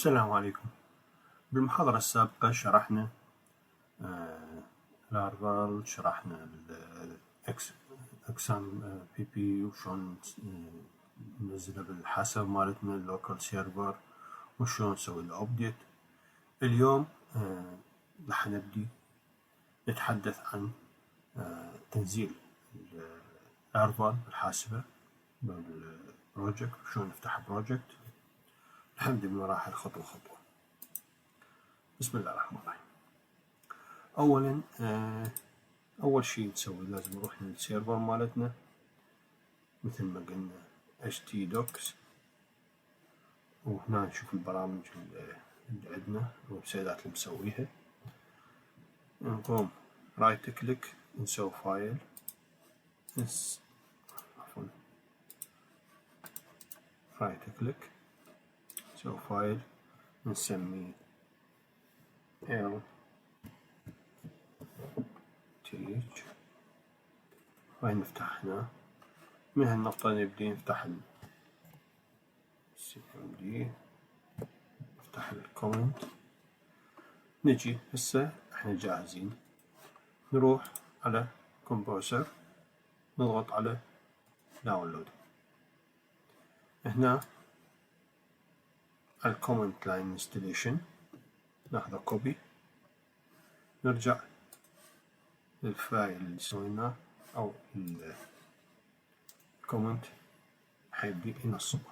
السلام عليكم. بالمحاضرة السابقة شرحنا لارفال، شرحنا الأقسام بي وشون ننزلها بالحسب مالتنا اللوكال سيرفر وشون نسوي له أبديت. اليوم راح نبدي نتحدث عن تنزيل لارفال بالحاسبة بالبروجكت وشون نفتح بروجكت. نبدأ بمراحل خطوة خطوة. بسم الله الرحمن الرحيم. أولا أول شيء نسوي لازم نروح للسيرفر مالتنا مثل ما قلنا htdocs، وهنا نشوف البرامج اللي عندنا الويب سايتات اللي مسويها. نقوم رايت كليك نسوي فايل، رايت كليك نسوي فايل نسميه teach، وين نفتح هنا من هالنقطة نبدي نفتح cmd، نفتح الكومنت. نجي هسه احنا جاهزين، نروح على كومبوزر نضغط على داونلود. هنا الكومنت لاين انستليشن ناخذه كوبي، نرجع للفايل اللي سويناه او الكومنت حيبدي ينصبه.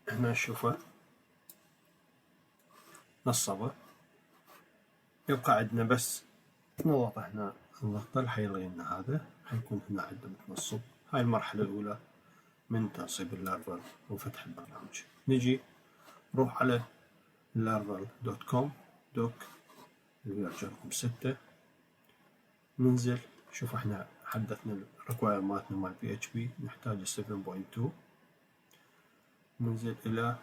هنا نشوفه نصبه، يبقى عندنا بس نضغط هنا الضغطة اللي حيلغي لنا هذا، حيكون هنا عندنا متنصب. هاي المرحلة الأولى من تنصيب اللارفال وفتح البرنامج. نجي نروح على laravel.com دوك اللي ارجعكم 6، ننزل شوف احنا حدثنا الريكوايرمنتنا مال PHP نحتاج 7.2. ننزل الى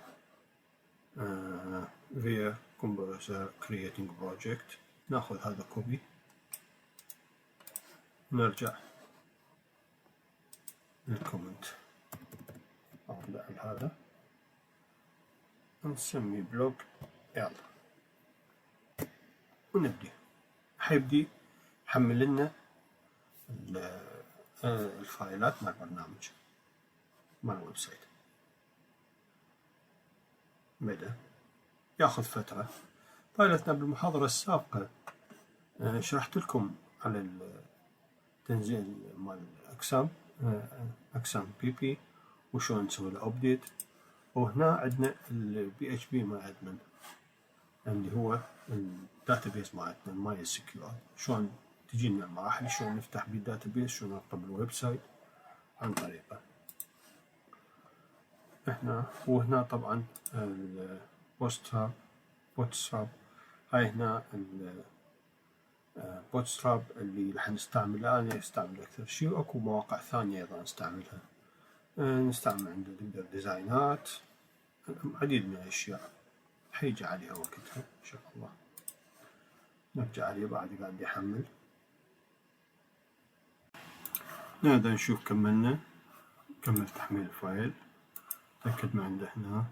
via composer creating project، ناخذ هذا كوبي، نرجع للكومنت ارجع لهذا نسميه بلوج يلا، ونبدي. حيبدي يحمل لنا الفايلات مال البرنامج مال الويب سايت. بدأ ياخذ فترة. طالتنا بالمحاضرة السابقة شرحت لكم على التنزيل مال أقسام بي وشون نسوي له أبديت. وهنا عندنا PHP مال عندنا اللي هو الداتابيس مالتنا ماي SQL، شلون تجينا المراحل، شلون نفتح بالداتابيس، شلون نربط بالويب سايت عن طريقه. احنا وهنا طبعا البوتستراب، هاي هنا البوتستراب اللي راح نستعملها، انا استعمل اكثر شيء، واكو مواقع ثانية ايضا نستعملها. نستعمل عنده نقدر ديزاينات، عديد من الاشياء حيجي عليها وقتها ان شاء الله. نرجع عليه بعد قاعد يحمل. نقدر نشوف كمل تحميل الفايل. تأكد ما عنده هنا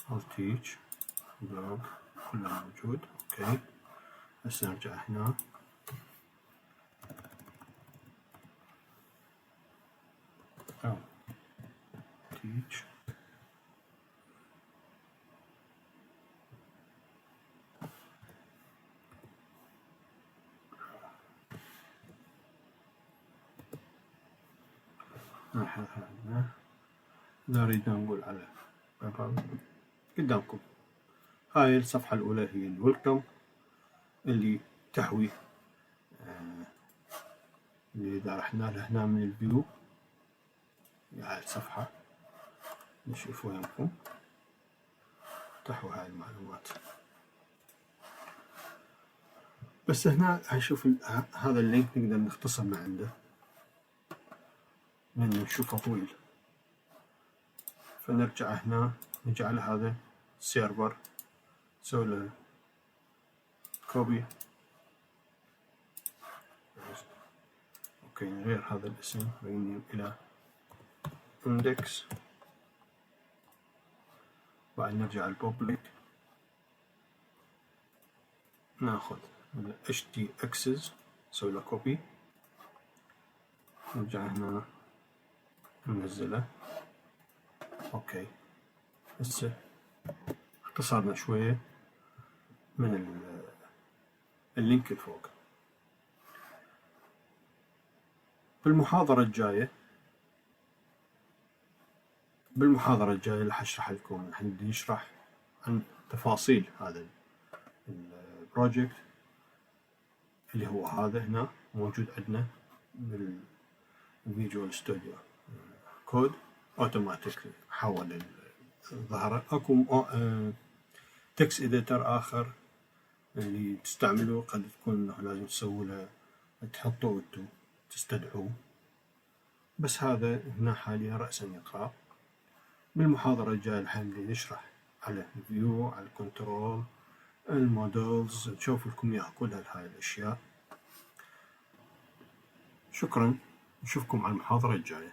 teach blog كله موجود. اوكي هسه نرجع هنا teach إذا أريد نقول على قدامكم. هاي الصفحة الأولى هي الويلكم اللي تحوي اللي إذا رحنا له هنا من الفيديو. هاي الصفحة نشوفوا يمكن تحوي هاي المعلومات. بس هنا هنشوف هذا اللينك نقدر نختصر من عنده لأنه نشوفه طويل، فنرجع هنا نجعل هذا السيرفر نسوي له كوبي. اوكي نغير هذا الاسم rename الى اندكس، بعد نرجع البوبليك، ناخذ ht access، نسوي له كوبي، نرجع هنا ننزله. اوكي، هسه اختصرنا شوية من اللينك الفوق. بالمحاضرة الجاية راح اشرح لكم، راح نشرح عن تفاصيل هذا البروجكت اللي هو هذا هنا موجود عندنا بالفيجوال ستوديو كود اوتوماتيك حول الظاهرة. اكو تكست اديتر اخر اللي تستعملوه قد تكون انه لازم تسووا له تحطوه وانتو تستدعوه، بس هذا هنا حاليا رأسا يقرأ. بالمحاضرة الجاية الحين نشرح على الفيو، على الكنترول، المودلز، نشوف لكم اياها كل هاي الاشياء. شكرا، نشوفكم على المحاضرة الجاية.